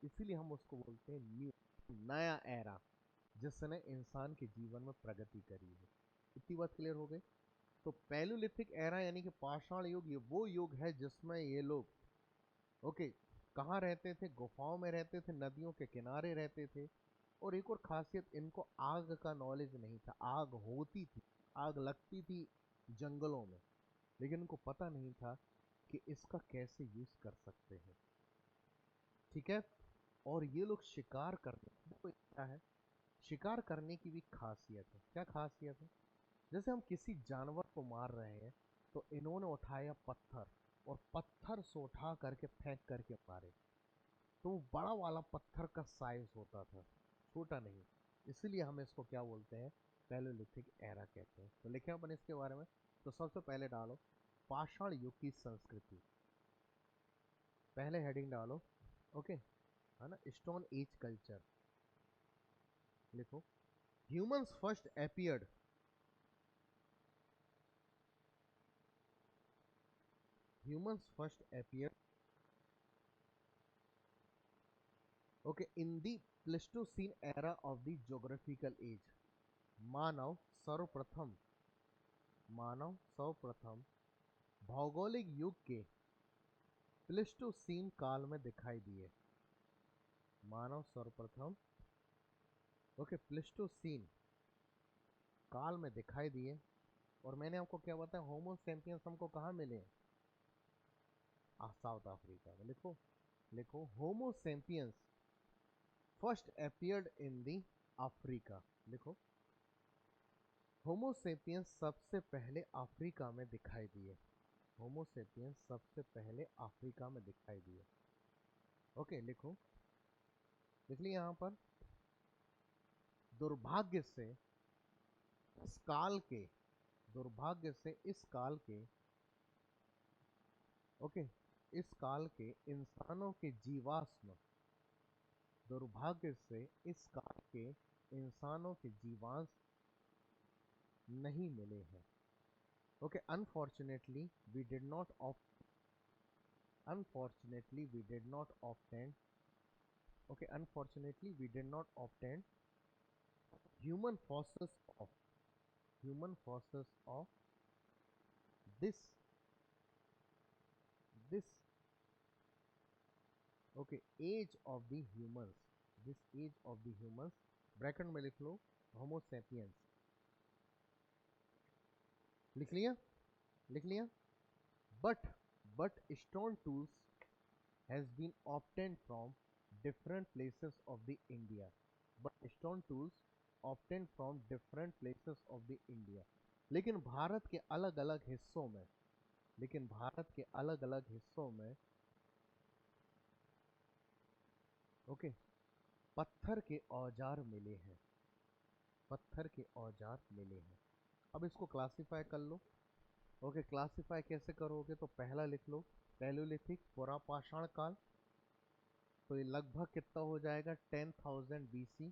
इसीलिए हम उसको बोलते हैं न्यू, नया एरा, जिसने इंसान के जीवन में प्रगति करी है। इतनी बात क्लियर हो गई? तो पैलोलिथिक एरा यानी कि पाषाण युग, ये वो युग है जिसमें ये लोग, ओके, कहाँ रहते थे? गुफाओं में रहते थे, नदियों के किनारे रहते थे। और एक और खासियत, इनको आग का नॉलेज नहीं था। आग होती थी, आग लगती थी जंगलों में, लेकिन उनको पता नहीं था कि इसका कैसे यूज कर सकते हैं। ठीक है। और ये लोग शिकार करते, देखो क्या है, शिकार करने की भी खासियत है। क्या खासियत है? जैसे हम किसी जानवर को मार रहे हैं, तो इन्होंने उठाया पत्थर, और पत्थर से उठा करके फेंक करके मारे। तो वो बड़ा वाला पत्थर का साइज होता था, छोटा नहीं। इसीलिए हम इसको क्या बोलते हैं? पैलोलिथिक एरा कहते हैं। तो लिखे अपन इसके बारे में। तो सबसे पहले डालो पाषाण युग की संस्कृति, पहले हेडिंग डालो। ओके, है ना? स्टोन एज कल्चर लिखो। Humans first appeared, humans first appeared, okay, in the Pleistocene era of the geographical age. मानव सर्वप्रथम, मानव सर्वप्रथम भौगोलिक युग के प्लेस्टोसीन काल में दिखाई दिए। मानव सर्वप्रथम, ओके, प्लेस्टोसीन काल में दिखाई दिए। और मैंने आपको क्या बताया, होमो सैपियंस हमको कहाँ मिले? साउथ अफ्रीका में। लिखो, लिखो, Homo sapiens first appeared in the Africa. लिखो, होमो सैपियंस सबसे पहले अफ्रीका में दिखाई दिए। होमो सैपियंस सबसे पहले अफ्रीका में दिखाई दिए। ओके, लिखो, लिख लिया यहां पर। दुर्भाग्य से इस काल के, दुर्भाग्य से इस काल के, ओके, इस काल के इंसानों के जीवाश्म, दुर्भाग्य से इस काल के इंसानों के जीवांश नहीं मिले हैं। Okay, unfortunately we did not of, unfortunately we did not obtain, okay, unfortunately we did not obtain human fossils of, human fossils of this, this, okay, age of the humans, this age of the humans, bracket में लिख लो होमो सेपियंस। लिख लिया, लिख लिया। But, but stone tools has been obtained from different places of the India, but stone tools obtained from different places of the India, लेकिन भारत के अलग अलग हिस्सों में, लेकिन भारत के अलग अलग हिस्सों में, ओके, पत्थर के औजार मिले हैं, पत्थर के औजार मिले हैं। अब इसको क्लासिफाई कर लो। ओके, क्लासिफाई कैसे करोगे? तो पहला लिख लो पैलोलिथिक, पुरापाषाण काल। तो ये लगभग कितना हो जाएगा? 10,000 BC।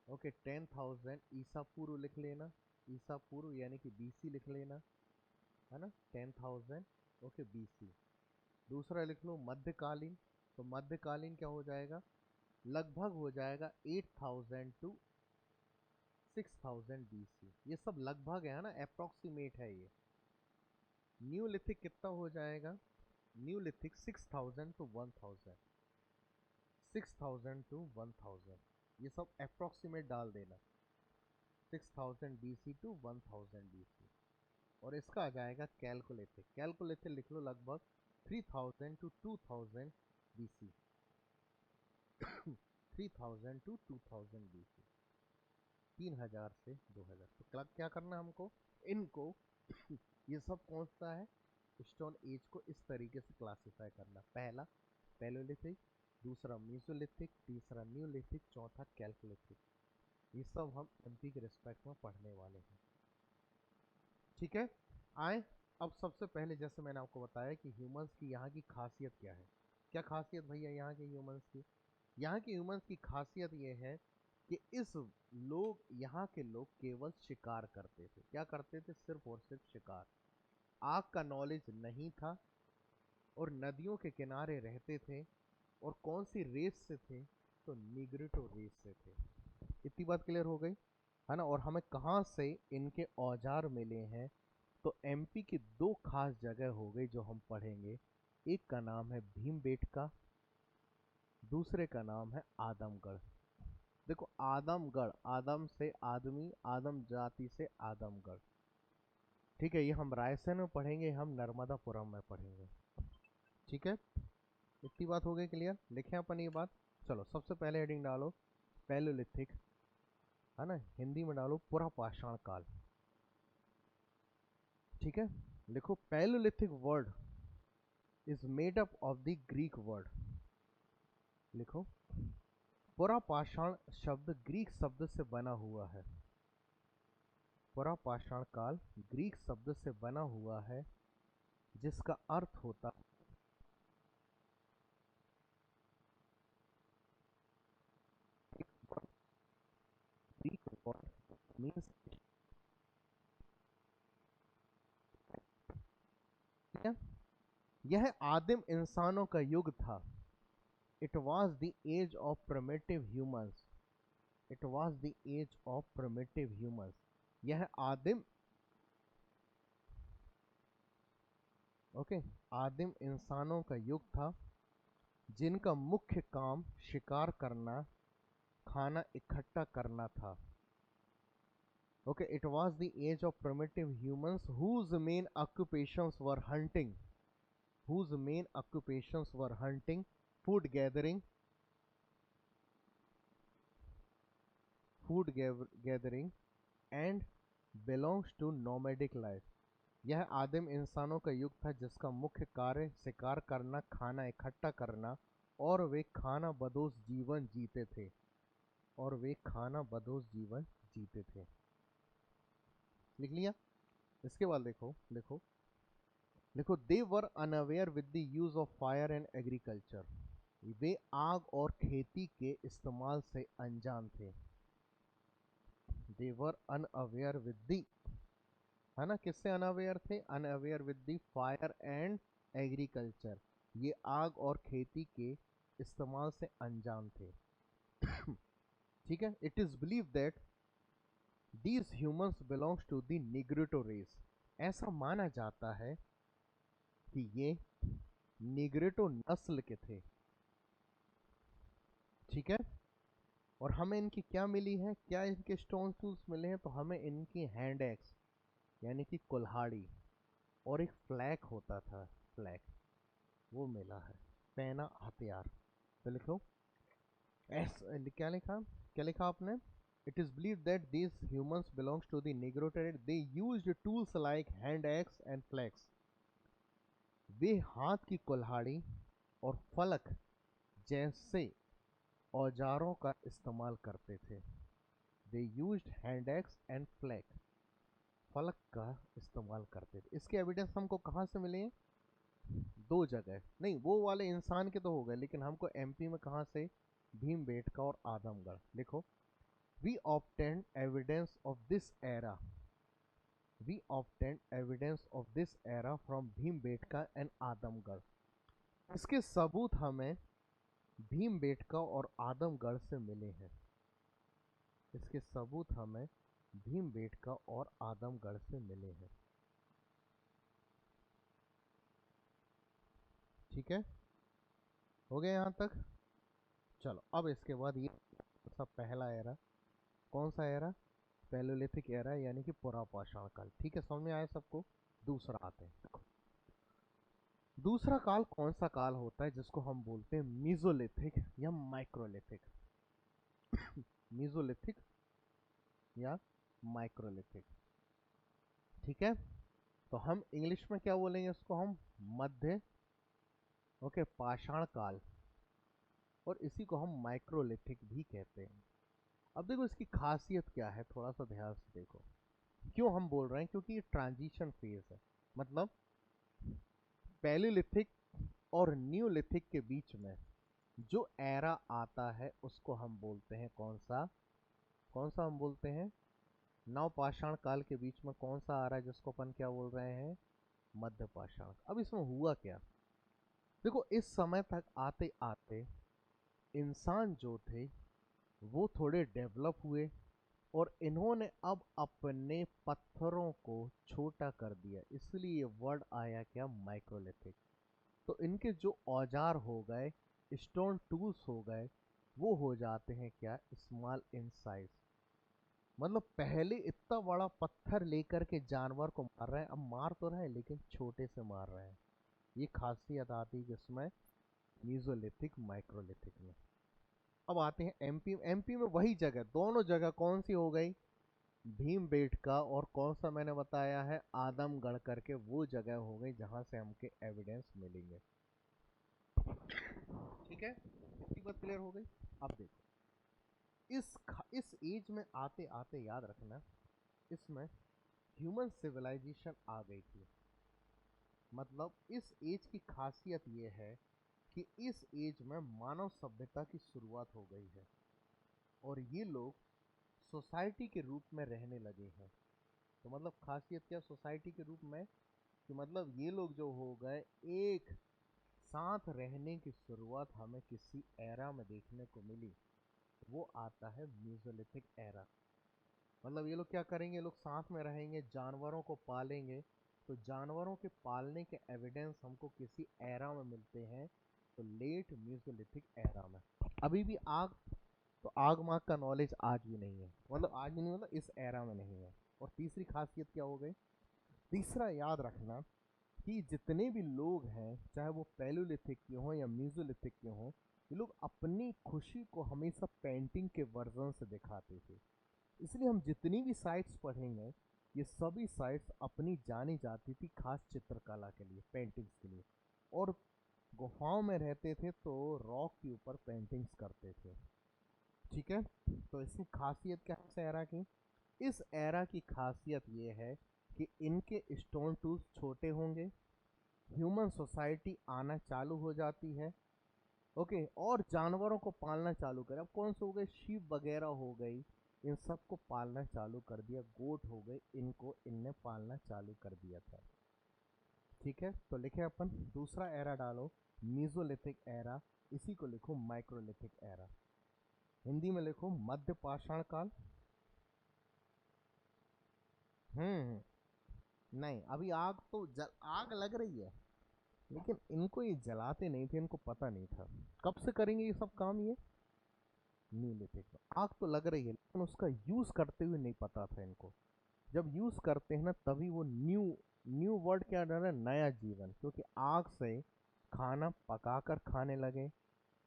ओके, 10,000 ईसा पूर्व लिख लेना, ईसा पूर्व यानी कि बीसी लिख लेना, है ना? 10,000, ओके, बीसी। दूसरा लिख लो मध्यकालीन। तो मध्यकालीन क्या हो जाएगा? लगभग हो जाएगा 8,000 टू 6,000 बीसी। ये सब लगभग है ना, अप्रोक्सीमेट है ये। न्यूलिथिक कितना हो जाएगा? Neolithic 6,000 to 1,000, 6,000 to 1,000। ये सब अप्रोक्सीमेट डाल देना। 6000 BC टू 1000 BC। और इसका आ जाएगा कैलकुलेथिक। कैलकुलेथिक लिख लो लगभग 3000 टू 2000 BC। 3000 टू 2000 BC, 3000 से 2000। तो क्या करना हमको, इनको ये सब कौन सा है, स्टोन एज को इस तरीके से क्लासिफाई करना। पहला पैलोलिथिक, दूसरा मीसोलिथिक, तीसरा न्यूलिथिक, चौथा कैलकुलिथिक। ये सब हम एमपी के रिस्पेक्ट में पढ़ने वाले हैं। ठीक है, आए अब सबसे पहले जैसे मैंने आपको बताया कि ह्यूमंस की यहाँ की खासियत क्या है। क्या खासियत भैया यहाँ के ह्यूमंस की? यहाँ के ह्यूमंस की खासियत ये है कि यहाँ के लोग केवल शिकार करते थे। क्या करते थे? सिर्फ और सिर्फ शिकार। आग का नॉलेज नहीं था और नदियों के किनारे रहते थे। और कौन सी रेस से थे? तो निग्रिटो रेस से थे। इतनी बात क्लियर हो गई है ना। और हमें कहाँ से इनके औजार मिले हैं? तो एमपी की दो खास जगह हो गई जो हम पढ़ेंगे। एक का नाम है भीमबेटका, दूसरे का नाम है आदमगढ़। देखो आदमगढ़, आदम से आदमी, आदम जाति से आदमगढ़। ठीक है, ये हम रायसेन में पढ़ेंगे, हम नर्मदापुरम में पढ़ेंगे। ठीक है, इतनी बात हो गई क्लियर। लिखें अपन ये बात। चलो सबसे पहले हेडिंग डालो पैलोलिथिक, है ना, हिंदी में डालो पुरा पाषाण काल। ठीक है, लिखो palaeolithic word is made up of the Greek word. लिखो पुरा पाषाण शब्द ग्रीक शब्द से बना हुआ है। पुरा पाषाण काल ग्रीक शब्द से बना हुआ है जिसका अर्थ होता ग्रीक वर्ड मीन्स। यह आदिम इंसानों का युग था। It was the age of primitive humans. It was the age of primitive humans. यह आदिम, ओके, आदिम इंसानों का युग था जिनका मुख्य काम शिकार करना, खाना इकट्ठा करना था। Okay, it was the age of primitive humans whose main occupations were hunting, whose main occupations were hunting, food gathering, and belongs to nomadic life। यह आदिम इंसानों का युग था जिसका मुख्य कार्य शिकार करना, खाना इकट्ठा करना, और वे खाना बदोश जीवन जीते थे। और वे खाना बदोश जीवन जीते थे। लिख लिया? इसके बाद देखो, लिखो लिखो they were unaware with the use of fire and agriculture. वे आग और खेती के इस्तेमाल से अनजान थे। दे वर अनअवेयर विद दी, है ना, किससे अनअवेयर थे? Unaware with the fire and agriculture. ये आग और खेती के इस्तेमाल से अनजान थे। ठीक है, it is believe that these humans belongs to the Negrito race. ऐसा माना जाता है कि ये निग्रिटो नस्ल के थे। ठीक है, और हमें इनकी क्या मिली है, क्या इनके स्टोन टूल्स मिले हैं? तो हमें इनकी हैंड एक्स यानी कि कुल्हाड़ी, और एक फ्लैग होता था, फ्लैग, वो मिला है, पैना हथियार। तो लिखो एस, क्या लिखा, क्या लिखा आपने? It is believe that these humans belongs to the negro trade. They used tools like hand axe and flakes. वे हाथ की कुल्हाड़ी और फलक जैसे औजारों का इस्तेमाल करते थे। They used hand axe and flag, फलक का इस्तेमाल करते थे। इसके एविडेंस हमको कहाँ से मिले हैं? दो जगह नहीं, वो वाले इंसान के तो हो गए, लेकिन हमको एमपी में कहाँ से? भीमबेटका और आदमगढ़। लिखो we obtained evidence of this era, we obtained evidence of this era from Bhimbetka and Adamgarh. इसके सबूत हमें भीमबेटका और आदमगढ़ से मिले हैं। इसके सबूत हमें भीमबेटका और आदमगढ़ से मिले हैं। ठीक है, हो गया यहाँ तक? चलो अब इसके बाद ये सब पहला एरा, कौन सा एरा? पैलोलिथिक एरा यानी कि पुरापाषाण काल। ठीक है, समझ में आया सबको। दूसरा आते हैं, देखो दूसरा काल कौन सा काल होता है जिसको हम बोलते हैं मीजोलिथिक या माइक्रोलिथिक। मीजोलिथिक या माइक्रोलिथिक। ठीक है, तो हम इंग्लिश में क्या बोलेंगे इसको, हम मध्य पाषाण काल, और इसी को हम माइक्रोलिथिक भी कहते हैं। अब देखो इसकी खासियत क्या है, थोड़ा सा ध्यान से देखो। क्यों हम बोल रहे हैं, क्योंकि ये ट्रांजिशन फेज है। मतलब पैलियोलिथिक और न्यूलिथिक के बीच में जो एरा आता है उसको हम बोलते हैं कौन सा, कौन सा हम बोलते हैं, नवपाषाण काल के बीच में कौन सा आ रहा है जिसको अपन क्या बोल रहे हैं, मध्य पाषाण। अब इसमें हुआ क्या, देखो इस समय तक आते आते इंसान जो थे वो थोड़े डेवलप हुए, और इन्होंने अब अपने पत्थरों को छोटा कर दिया, इसलिए ये वर्ड आया क्या, माइक्रोलिथिक। तो इनके जो औजार हो गए, स्टोन टूल्स हो गए, वो हो जाते हैं क्या, स्मॉल इन साइज। मतलब पहले इतना बड़ा पत्थर लेकर के जानवर को मार रहे हैं, अब मार तो रहे हैं लेकिन छोटे से मार रहे हैं। ये खासियत आती है जिसमें मीजोलिथिक माइक्रोलिथिक में। अब आते हैं एमपी। एमपी में वही जगह, दोनों जगह कौन सी हो गई, भीमबेटका, और कौन सा मैंने बताया है, आदमगढ़ करके वो जगह हो गई जहां से हमके एविडेंस मिलेंगे। ठीक है, इतनी बात क्लियर हो गई। अब देखो इस एज में आते आते याद रखना, इसमें ह्यूमन सिविलाइजेशन आ गई थी। मतलब इस एज की खासियत ये है कि इस एज में मानव सभ्यता की शुरुआत हो गई है, और ये लोग सोसाइटी के रूप में रहने लगे हैं। तो मतलब खासियत क्या सोसाइटी के रूप में, कि मतलब ये लोग जो हो गए एक साथ रहने की शुरुआत हमें किसी एरा में देखने को मिली, वो आता है मीजोलिथिक एरा। मतलब ये लोग क्या करेंगे, ये लोग साथ में रहेंगे, जानवरों को पालेंगे। तो जानवरों के पालने के एविडेंस हमको किसी एरा में मिलते हैं, तो लेट मीजोलिथिक एरा में। अभी भी आग, तो आग माग का नॉलेज आज भी नहीं है, मतलब आज भी नहीं, मतलब इस एरा में नहीं है। और तीसरी खासियत क्या हो गई, तीसरा याद रखना कि जितने भी लोग हैं, चाहे वो पैलोलिथिक के हों या मीजोलिथिक के हों, ये लोग अपनी खुशी को हमेशा पेंटिंग के वर्जन से दिखाते थे। इसलिए हम जितनी भी साइट्स पढ़ेंगे, ये सभी साइट्स अपनी जानी जाती थी खास चित्रकला के लिए, पेंटिंग्स के लिए। और गुफाओं में रहते थे तो रॉक के ऊपर पेंटिंग्स करते थे। ठीक है, तो इसकी खासियत क्या है इस एरा की, इस एरा की खासियत ये है कि इनके स्टोन टूल्स छोटे होंगे, ह्यूमन सोसाइटी आना चालू हो जाती है। ओके, और जानवरों को पालना चालू करे। अब कौन से हो गए, शीप वगैरह हो गई, इन सबको पालना चालू कर दिया, गोट हो गए, इनको इनने पालना चालू कर दिया था। ठीक है, तो लिखे अपन दूसरा एरा डालो मीजोलिथिक एरा, इसी को लिखो माइक्रोलिथिक एरा। हिंदी में लिखो मध्य पाषाण काल। नहीं, अभी आग तो आग लग रही है, लेकिन इनको ये जलाते नहीं थे, इनको पता नहीं था कब से करेंगे ये सब काम। ये नीलिथिक में आग तो लग रही है, लेकिन उसका यूज करते हुए नहीं पता था इनको। जब यूज करते हैं ना, तभी वो न्यू, न्यू वर्ड क्या डर है, नया जीवन, क्योंकि आग से खाना पकाकर खाने लगे,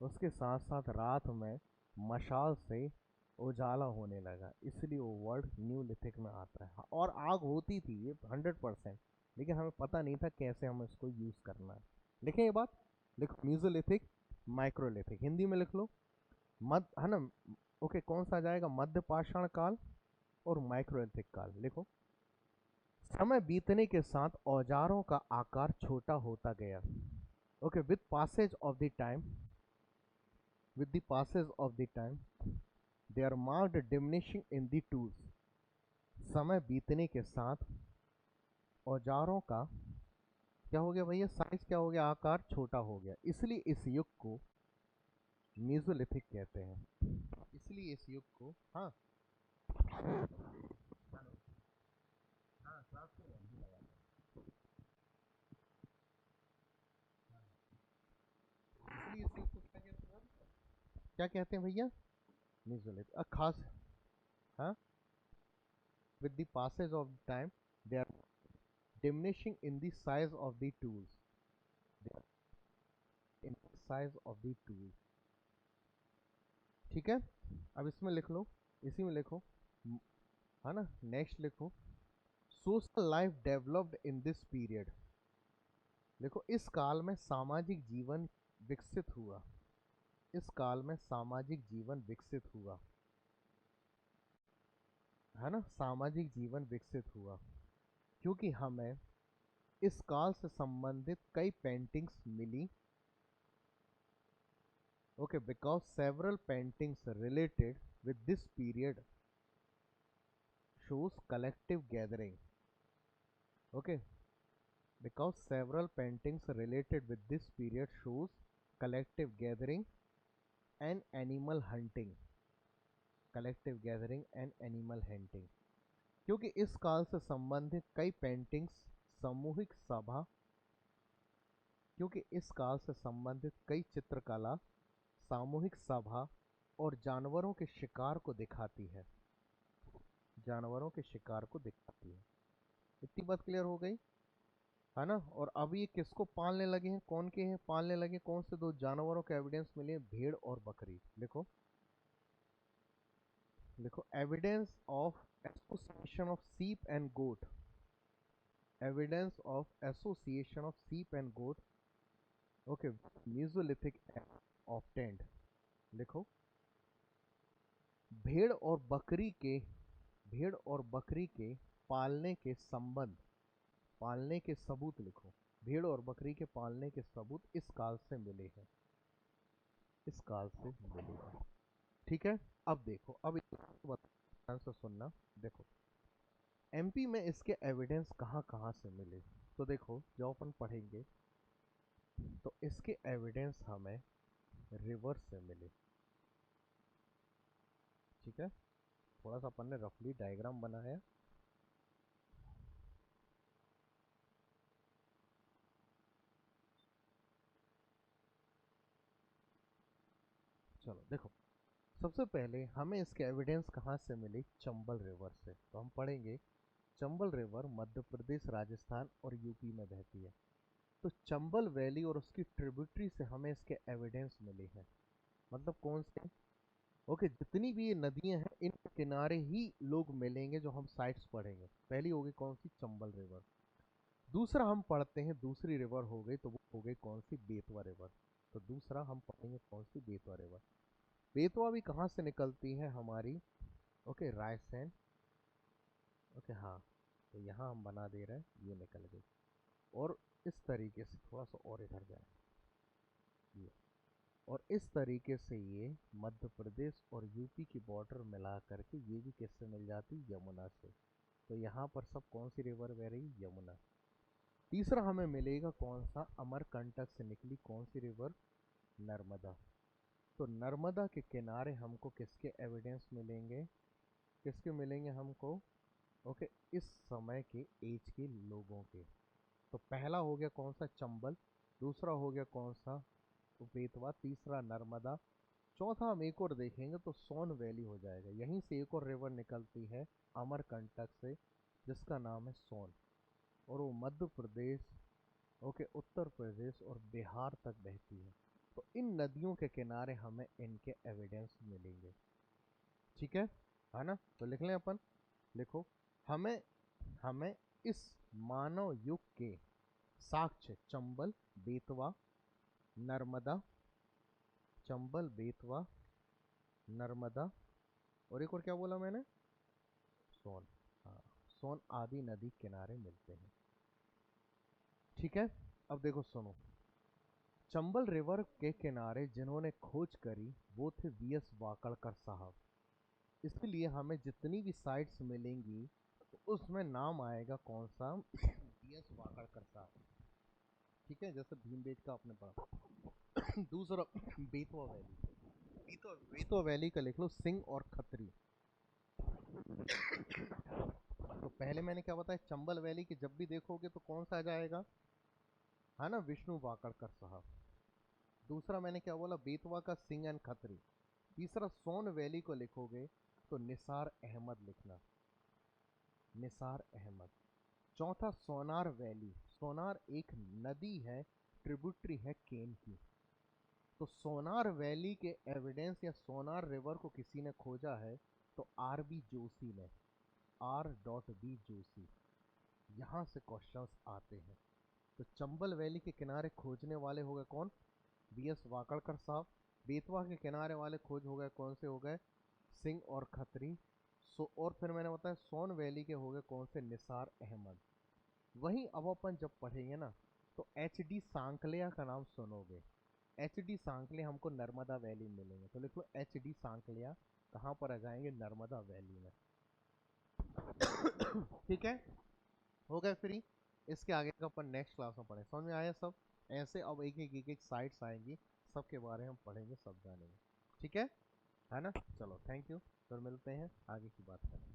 उसके साथ साथ रात में मशाल से उजाला होने लगा, इसलिए वो वर्ड न्यू लिथिक में आता है। और आग होती थी ये 100%, लेकिन हमें पता नहीं था कैसे हमें इसको यूज करना है। लिखें ये बात, लिखो मीजोलिथिक माइक्रोलिथिक, हिंदी में लिख लो मध्य, है ना। ओके, कौन सा आ जाएगा, मध्य पाषाण काल और माइक्रोलिथिक काल। लिखो समय बीतने के साथ औजारों का आकार छोटा होता गया। Okay, with passage of the time, with the passage of the time they are marked diminishing in the tools। समय बीतने के साथ औजारों का क्या हो गया भैया, साइज क्या हो गया, आकार छोटा हो गया, इसलिए इस युग को मीजोलिथिक कहते हैं। इसलिए इस युग को, हाँ हाँ साफ तो नहीं लगा था। इसलिए इस युग को क्या कहते हैं, क्या कहते हैं भैया, मीजोलिथिक। खास, हाँ with the passage of time they are diminishing in the size of the tools. They are in the size of the tools. ठीक है, अब इसमें लिख लो, इसी में लिखो, है ना। नेक्स्ट लिखो, social life developed in this period. देखो, इस काल में सामाजिक जीवन विकसित हुआ। इस काल में सामाजिक जीवन विकसित हुआ, है ना, सामाजिक जीवन विकसित हुआ, क्योंकि हमें इस काल से संबंधित कई पेंटिंग्स मिली। Okay, because several paintings related with this period shows collective gathering. Okay, because several paintings related with this period shows collective gathering and animal hunting. Collective gathering and animal hunting, क्योंकि इस काल से संबंधित कई पेंटिंग्स सामूहिक सभा, क्योंकि इस काल से संबंधित कई चित्रकला सामूहिक सभा और जानवरों के शिकार को दिखाती है। जानवरों के शिकार को दिखाती है। इतनी बात क्लियर हो गई, है ना। और अब ये किसको पालने लगे हैं, कौन के हैं पालने लगे, कौन से दो जानवरों के एविडेंस मिले, भेड़ और बकरी। लिखो, लिखो, evidence of association of sheep and goat. Evidence of association of sheep and goat, okay, mesolithic obtained. लिखो, भेड़ और बकरी के, भेड़ और बकरी के पालने के संबंध, पालने के सबूत लिखो। भेड़ और बकरी के पालने के सबूत इस काल से मिले हैं, इस काल से मिले हैं। ठीक है, अब देखो, अब ध्यान से सुनना। देखो, एमपी में इसके एविडेंस कहाँ कहाँ से मिले, तो देखो, जो अपन पढ़ेंगे तो इसके एविडेंस हमें रिवर से मिले। ठीक है, थोड़ा सा अपन ने रफली डायग्राम बनाया। चलो देखो, सबसे पहले हमें इसके एविडेंस कहाँ से मिले, चंबल रिवर से। तो हम पढ़ेंगे, चंबल रिवर मध्य प्रदेश, राजस्थान और यूपी में बहती है। तो चंबल वैली और उसकी ट्रिब्यूटरी से हमें इसके एविडेंस मिले हैं। मतलब कौन से, ओके, जितनी भी ये नदियां हैं इन किनारे ही लोग मिलेंगे, जो हम साइट्स पढ़ेंगे। पहली होगी कौन सी, चंबल रिवर। दूसरा हम पढ़ते हैं, दूसरी रिवर हो गई, तो वो हो गई कौन सी, बेतवा रिवर। तो दूसरा हम पढ़ेंगे कौन सी, बेतवा रिवर। बेतवा भी कहाँ से निकलती है हमारी, ओके, रायसेन। ओके, हाँ, तो यहाँ हम बना दे रहे हैं, ये निकल गई। और इस तरीके से थोड़ा सा और इधर जाए, ये, और इस तरीके से ये मध्य प्रदेश और यूपी की बॉर्डर मिला करके ये भी किससे मिल जाती, यमुना से। तो यहाँ पर सब कौन सी रिवर बह रही, यमुना। तीसरा हमें मिलेगा कौन सा, अमरकंटक से निकली कौन सी रिवर, नर्मदा। तो नर्मदा के किनारे हमको किसके एविडेंस मिलेंगे, किसके मिलेंगे हमको, ओके, इस समय के एज के लोगों के। तो पहला हो गया कौन सा, चंबल। दूसरा हो गया कौन सा, बेतवा। तीसरा नर्मदा। चौथा हम एक और देखेंगे तो सोन वैली हो जाएगा। यहीं से एक और रिवर निकलती है अमरकंटक से, जिसका नाम है सोन, और वो मध्य प्रदेश, ओके, उत्तर प्रदेश और बिहार तक बहती है। तो इन नदियों के किनारे हमें इनके एविडेंस मिलेंगे। ठीक है ना। तो लिख लें अपन, लिखो, हमें हमें इस मानव युग के साक्ष्य चंबल, बेतवा, नर्मदा, चंबल, बेतवा, नर्मदा, और एक और क्या बोला मैंने, सोन, हाँ, सोन आदि नदी किनारे मिलते हैं। ठीक है, अब देखो सुनो, चंबल रिवर के किनारे जिन्होंने खोज करी वो थे वीएस वाकड़कर साहब। इसलिए हमें जितनी भी साइट्स मिलेंगी तो उसमें नाम आएगा कौन सा, वीएस वाकड़कर साहब। ठीक है, जैसे भीमबेटका आपने पढ़ा। दूसरा, बेतवा वैली, बेतवा वैली का लिख लो, सिंह और खत्री। तो पहले मैंने क्या बताया, चंबल वैली की जब भी देखोगे तो कौन सा आ जाएगा, है ना, विष्णु वाकड़कर साहब। दूसरा मैंने क्या बोला, बेतवा का सिंह एंड खत्री। तीसरा सोन वैली को लिखोगे तो निसार अहमद लिखना। निसार अहमद। चौथा सोनार वैली। सोनार एक नदी है, ट्रिब्यूटरी है केन की। तो सोनार वैली के एविडेंस या सोनार रिवर को किसी ने खोजा है तो आर बी जोशी ने, R.B. जोशी। यहां से क्वेश्चंस आते हैं। तो चंबल वैली के किनारे खोजने वाले हो गए कौन? BS वाकड़कर साहब। बेतवा के किनारे वाले खोज हो गए कौन से? हो गए सिंह और खत्री। और फिर मैंने बताया सोन वैली के हो गए कौन से? निसार अहमद। वहीं अब अपन जब पढ़ेंगे ना तो HD सांकलिया का नाम सुनोगे। HD सांकलिया हमको नर्मदा वैली मिलेंगे, तो लिख लो HD सांकलिया कहाँ पर आ जाएंगे? नर्मदा वैली में। ठीक है, हो गए फ्री। इसके आगे का अपन नेक्स्ट क्लास में पढ़ें। समझ में आया सब? ऐसे अब एक एक साइट्स आएंगी, सबके बारे में हम पढ़ेंगे, सब जानेंगे। ठीक है ना? चलो थैंक यू, फिर मिलते हैं, आगे की बात करें।